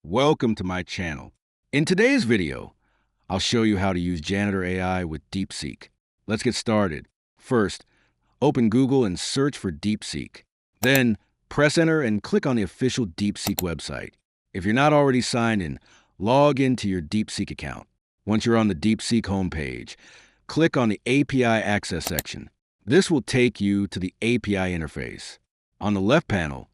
Welcome to my channel. In today's video, I'll show you how to use Janitor AI with DeepSeek. Let's get started. First, open Google and search for DeepSeek. Then, press enter and click on the official DeepSeek website. If you're not already signed in, log into your DeepSeek account. Once you're on the DeepSeek homepage, click on the API Access section. This will take you to the API interface. On the left panel,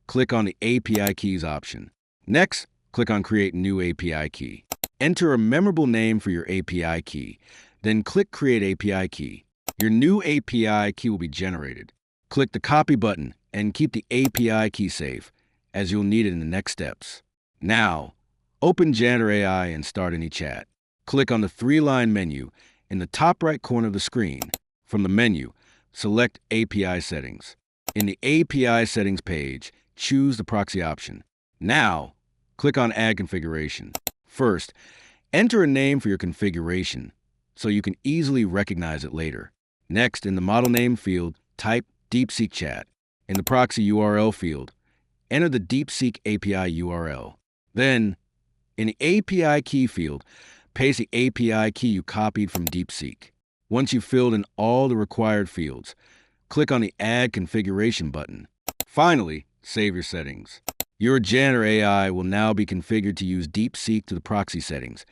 click on the API Keys option. Next, click on Create New API Key. Enter a memorable name for your API key, then click Create API Key. Your new API key will be generated. Click the Copy button and keep the API key safe, as you'll need it in the next steps. Now, open Janitor AI and start any chat. Click on the three-line menu in the top right corner of the screen. From the menu, select API Settings. In the API Settings page, choose the proxy option. Now, click on Add Configuration. First, enter a name for your configuration so you can easily recognize it later. Next, in the Model Name field, type DeepSeek Chat. In the Proxy URL field, enter the DeepSeek API URL. Then, in the API Key field, paste the API key you copied from DeepSeek. Once you've filled in all the required fields, click on the Add Configuration button. Finally, save your settings. Your Janitor AI will now be configured to use DeepSeek to the proxy settings,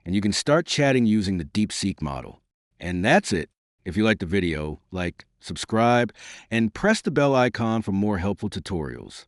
and you can start chatting using the DeepSeek model. And that's it. If you liked the video, like, subscribe, and press the bell icon for more helpful tutorials.